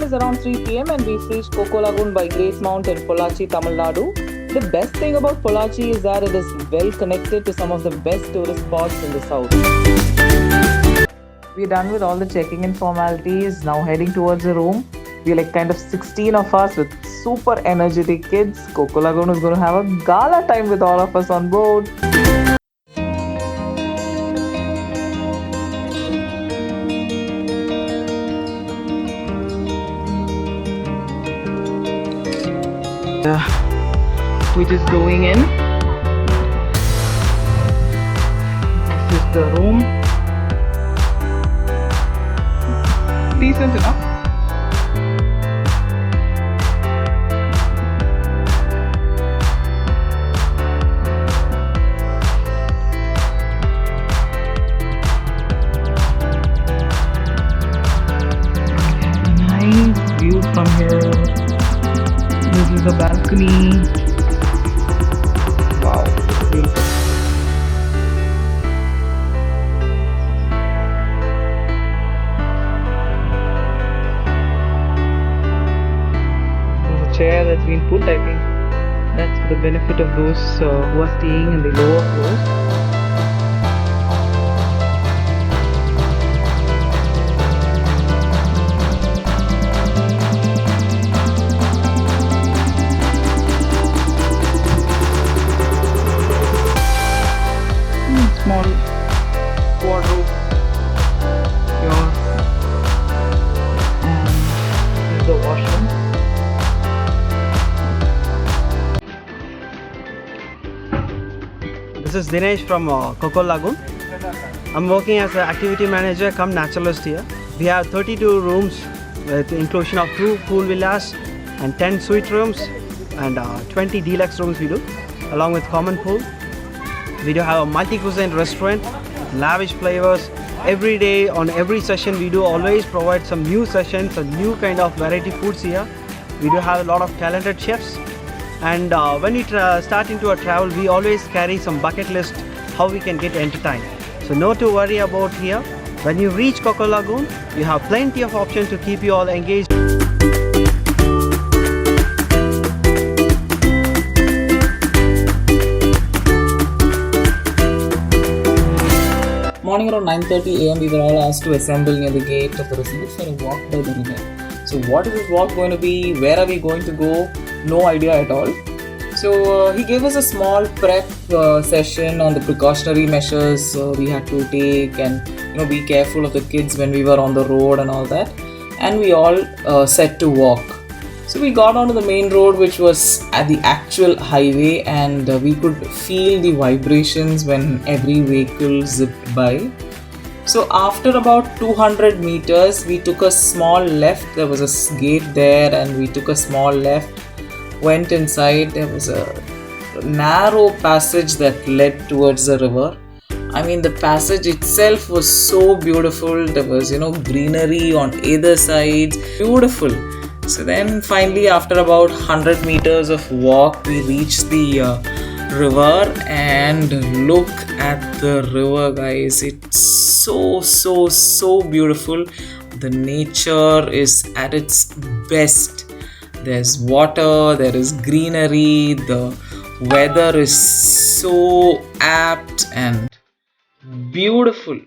is around 3 p.m. and we've reached Coco Lagoon by Grace Mount in Pollachi, Tamil Nadu. The best thing about Pollachi is that it is well connected to some of the best tourist spots in the south. We're done with all the checking in formalities, now heading towards the room. We're like kind of 16 of us with super energetic kids. Coco Lagoon is going to have a gala time with all of us on board. We're just going in. This is the room. Decent enough. Nice view from here. This is the balcony. Wow, beautiful. There's a chair that's been put, I think that's for the benefit of those who are staying in the lower floors. Small wardrobe here, and this is the washroom. This is Dinesh from Coco Lagoon. I'm working as an activity manager come naturalist here. We have 32 rooms with inclusion of 2 pool villas and 10 suite rooms and 20 deluxe rooms we do, along with common pool. We do have a multi-cuisine restaurant, lavish flavors. Every day on every session we do always provide some new sessions, a new kind of variety foods here. We do have a lot of talented chefs, and when we start into a travel we always carry some bucket list how we can get entertained. So no to worry about here. When you reach Coco Lagoon you have plenty of options to keep you all engaged. Morning around 9:30 a.m. we were all asked to assemble near the gate of the resort for a walk by the river. So what is this walk going to be? Where are we going to go? No idea at all. So he gave us a small prep session on the precautionary measures we had to take, and be careful of the kids when we were on the road and all that. And we all set to walk. So we got onto the main road, which was at the actual highway, and we could feel the vibrations when every vehicle zipped by. So after about 200 meters, we took a small left. There was a gate there, and we took a small left, went inside. There was a narrow passage that led towards the river. I mean, the passage itself was so beautiful. There was, greenery on either side. Beautiful. So then finally, after about 100 meters of walk, we reached the river, and look at the river, guys. It's so beautiful. The nature is at its best. There's water, there is greenery, the weather is so apt and beautiful.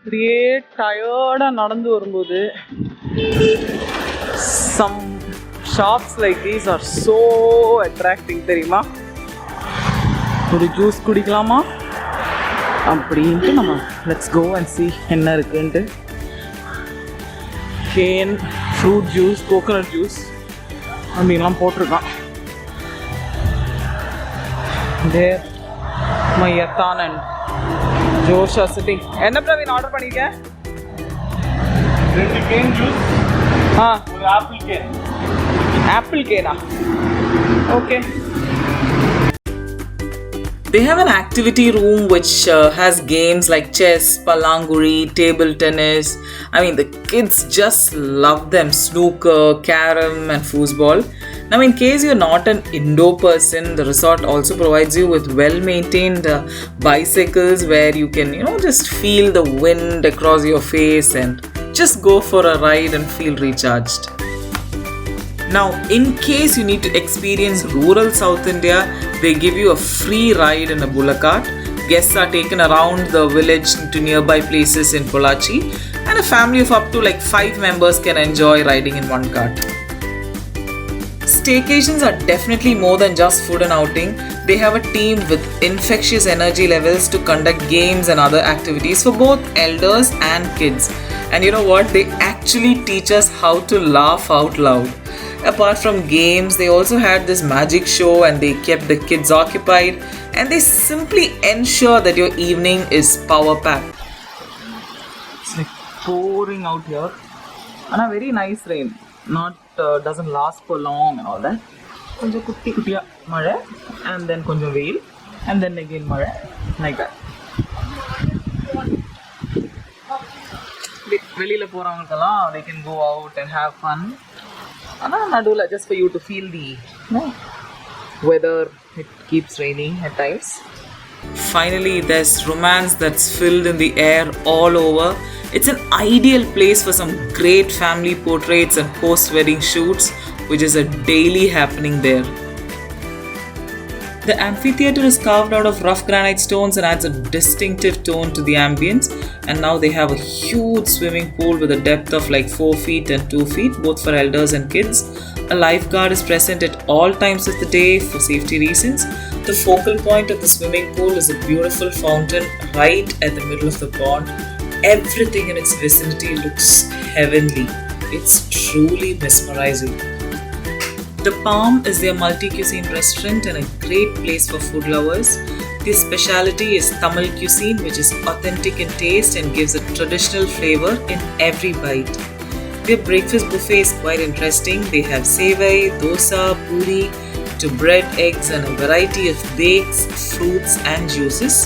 அப்படியே டயர்டாக நடந்து வரும்போது some shops like these are so attracting, தெரியுமா? ஒரு juice குடிக்கலாமா அப்படின்ட்டு நம்ம let's go and see என்ன இருக்குன்ட்டு. Can fruit juice, coconut juice அப்படின்லாம் போட்டிருக்கான். there my Yathan and Josh are sitting. என்ன பிரவீன் ஆர்டர் பண்ணிருக்கேன்? 2 கேன் ஜூஸ், ஒரு ஆப்பிள் கேன். ஆப்பிள் கேனா? Okay. They have an activity room which has games like chess, palanguri, table tennis. I mean, the kids just love them. Snooker, carom and foosball. Now, in case you're not an indoor person, the resort also provides you with well-maintained bicycles where you can, just feel the wind across your face and just go for a ride and feel recharged. Now, in case you need to experience rural South India, they give you a free ride in a bullock cart. Guests are taken around the village to nearby places in Pollachi, and a family of up to 5 members can enjoy riding in one cart. Staycations are definitely more than just food and outing. They have a team with infectious energy levels to conduct games and other activities for both elders and kids. And you know what? They actually teach us how to laugh out loud. Apart from games, they also had this magic show and they kept the kids occupied, and they simply ensure that your evening is power packed. It's like pouring out here, and a very nice rain. Not doesn't last for long and all that. Konjam kutti kuttiya mala, and then konjam veil, and then again mala, like that. வெளியில போறவங்களுக்கெல்லாம் they can go out and have fun. ஆனால் நடுவில் just for you to feel the weather, it keeps raining at times. Finally, there's romance that's filled in the air all over. It's an ideal place for some great family portraits and post-wedding shoots, which is a daily happening there. The amphitheatre is carved out of rough granite stones and adds a distinctive tone to the ambience. And now they have a huge swimming pool with a depth of 4 feet and 2 feet, both for elders and kids. A lifeguard is present at all times of the day for safety reasons. The focal point of the swimming pool is a beautiful fountain right at the middle of the pond. Everything in its vicinity looks heavenly. It's truly mesmerizing. The Palm is their multi-cuisine restaurant and a great place for food lovers. Their speciality is Tamil cuisine, which is authentic in taste and gives a traditional flavor in every bite. Their breakfast buffet is quite interesting. They have sevai, dosa, puri, to bread, eggs and a variety of bakes, fruits and juices.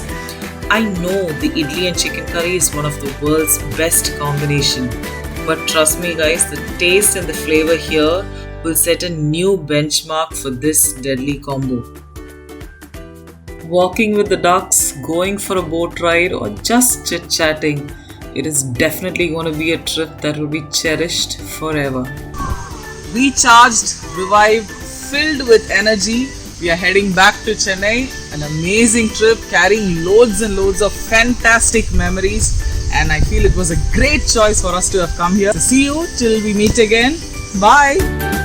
I know the idli and chicken curry is one of the world's best combination. But trust me guys, the taste and the flavor here will set a new benchmark for this deadly combo. Walking with the ducks, going for a boat ride or just chit-chatting, it is definitely going to be a trip that will be cherished forever. Recharged, revived, filled with energy, we are heading back to Chennai. An amazing trip carrying loads and loads of fantastic memories, and I feel it was a great choice for us to have come here. So see you till we meet again. Bye!